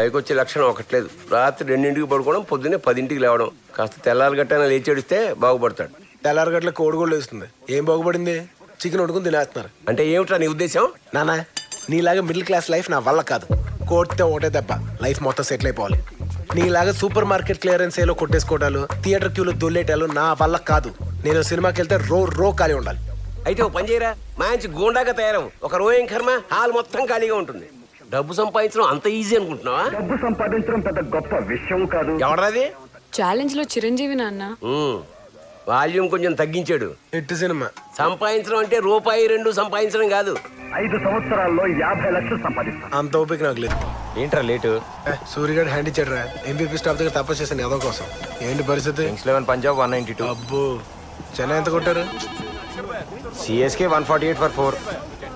పైకి వచ్చే లక్షణం ఒకట్లేదు. రాత్రి 2ంటికి పడుకోవడం, పొద్దున్నే 10ంటికి లేవడం. కాస్త తెల్లారి గట్టైనా లేచి ఏడిస్తే బాగుపడతాడు. తెల్లారగట్ల కోడిగోళ్ళు వేస్తుంది. ఏం బాగుపడింది? చికెన్ వండుకుని తినేస్తున్నారు. అంటే ఏమిట్రా నీ ఉద్దేశం? నానా, నీలాగా మిడిల్ క్లాస్ లైఫ్ నా వల్ల కాదు. కోడితే ఒకటే దెబ్బ, లైఫ్ మొత్తం సెటిల్ అయిపోవాలి. నీలాగా సూపర్ మార్కెట్ క్లియరెన్స్ ఏలో కొట్టేసుకోవడాలు, థియేటర్ క్యూలో దొల్లేటాలు నా వల్ల కాదు. నేను సినిమాకి వెళ్తే రో ఖాళీ ఉండాలి. అయితే ఓ పని చేయరా, మంచి గూండాగా తయారవు. ఒక రోజు కర్మ, హాల్ మొత్తం ఖాళీగా ఉంటుంది. డబ్బు సంపాదించడం అంత ఈజీ అనుకుంటున్నావా? డబ్బు సంపాదించడం పెద్ద గొప్ప విషయం కాదు. ఎవడది? ఛాలెంజ్ లో చిరంజీవి నాన్న. వాల్యూమ్ కొంచెం తగ్గించాడు. ఎట్టి సినిమా సంపాదించడం అంటే రూపాయి 2 సంపాదించడం కాదు. 5 సంవత్సరాల్లో 50 లక్షలు సంపాదిస్తాను. అంత ఓపిక నాకు లేదు. ఏంట్రా లేటు? సూర్యగాడు హ్యాండ్ ఇచ్చాడు రా. MVP స్టాఫ్ దగ్గర తప్ప చేశాను ఏదో కోసం. ఏంటి పరిస్థితి? కింగ్స్ 11 పంజాబ్ 192, అబ్బో, చెన్నై ఎంత కొట్టారు? CSK 148 for 4.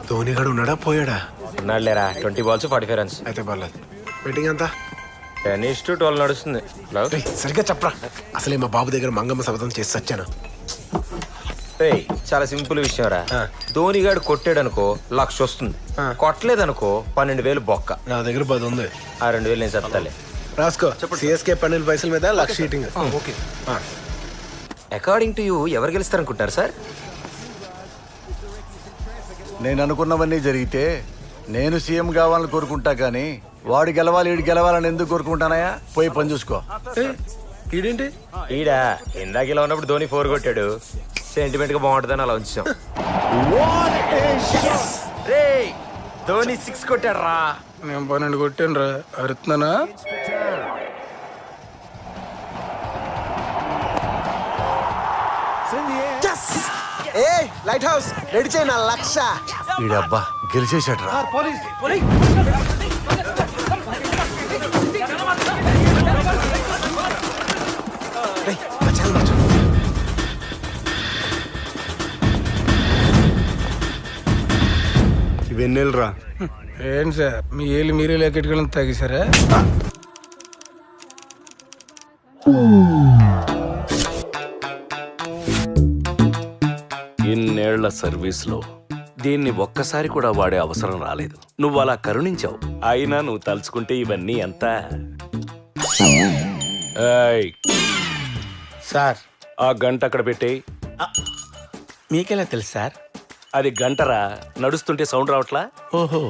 ధోని గడు ఉన్నాడా పోయాడా? ఉన్నాడు లేరా, 20 balls 45 runs. అయితే పర్లేదు. బెట్టింగ్ అంతా 10-12 నడుస్తుంది. రేయ్, సరిగ్గా చెప్పరా. అసలే మా బాబు దగ్గర మంగమ్మ శపథం చేసి సచ్చాను. రేయ్, చాలా సింపుల్ విషయం రా. ధోని గాడు కొట్టాడు అనుకో 1,00,000 వస్తుంది. కొట్టలేదనుకో 12,000 బొక్క. నా దగ్గర 10 ఉంది. ఆ 2,000 నేను చెప్తాలే. రాసుకో. CSK 12 పైసల మీద 1,00,000 sheeting. Okay. According to you ఎవరు గెలుస్తారనుకుంటారు సార్? నేను అనుకున్నవన్నీ జరిగితే నేను సీఎం కావాలని కోరుకుంటా, కానీ వాడు గెలవాలి వీడు గెలవాలని ఎందుకు కోరుకుంటానయా? పోయి పని చూసుకో. ఈడేంటి? ఈడా ఇందాక ఇలా ఉన్నప్పుడు ధోని 4 కొట్టాడు. సెంటిమెంట్ గా బాగుంటుందని అలా ఉంచాం. రేయ్, ధోని 6 కొట్టాడు రా. నేను 12 కొట్టాను రా. అరుతున్నానా? ఏ లైట్ హౌస్ రెడీ చేయి, నా 1,00,000. వీడబ్బా గెలిచేశాడు రా. వెన్నెలరా. ఏంటి సార్, మీ ఏళ్ళు మీరే లెక్కెట్టుకోవడం తగ్గిసారా? ఇన్నేళ్ల సర్వీస్లో దీన్ని ఒక్కసారి కూడా వాడే అవసరం రాలేదు. నువ్వు అలా కరుణించావు. అయినా నువ్వు తలుచుకుంటే ఇవన్నీ ఎంత? ఏయ్, సార్, ఆ గంట అక్కడ పెట్టేయ్. మీకెలా తెలుసు సార్? అది గంటరా, నడుస్తుంటే సౌండ్ రావట్లా? ఓహో.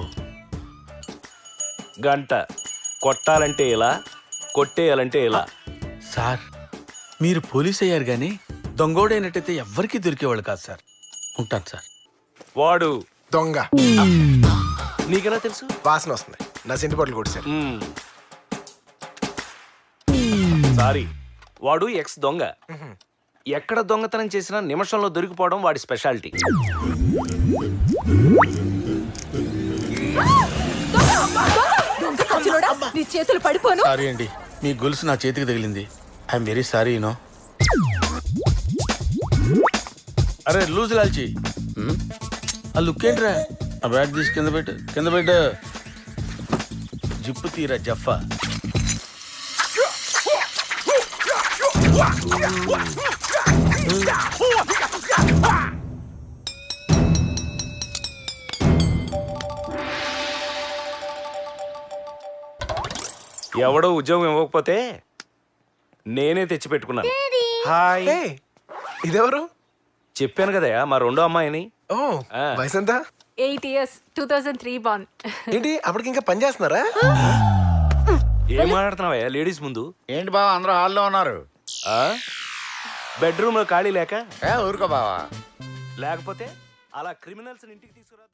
గంట కొట్టాలంటే ఇలా, కొట్టేయాలంటే ఇలా. సార్, మీరు పోలీస్ అయ్యారు కానీ దొంగోడైనట్టయితే ఎవ్వరికీ దొరికేవాళ్ళు కాదు సార్. ఉంటాను సార్. వాడు దొంగ. నీకెలా తెలుసు? వాసన వస్తుంది. నా సింటి బట్టలు కొట్టి సార్. సారీ, వాడు ఎక్స్ దొంగ. ఎక్కడ దొంగతనం చేసినా నిమిషంలో దొరికిపోవడం వాడి స్పెషాలిటీ. నీ చేతులు పడిపోను. సారీ అండి, మీ గొలుసు నా చేతికి తగిలింది. I'm very sorry you know. అరే లూజ్ లాల్చి, ఆ లుక్ ఏంట్రా? ఆ బ్యాగ్ తీసి కింద పెట్టు. జిప్పు తీరా జఫా. ఎవడో ఉద్యోగం ఇవ్వకపోతే నేనే తెచ్చిపెట్టుకున్నాను. హాయ్. ఇదెవరు? చెప్పాను కదా మా రెండో అమ్మాయిని. ఓ, వయసు ఎంత? 8 years, 2003 born. ఏంటి అప్పటికి ఇంకా పని చేస్తున్నారా? ఏం మాట్లాడుతున్నావా లేడీస్ ముందు? ఏంటి బావ అందరూ హాల్లో ఉన్నారు? బెడ్రూమ్ లో ఖాళీ లేక? ఊరుకో బావా. లేకపోతే అలా క్రిమినల్స్ ఇంటికి తీసుకురా.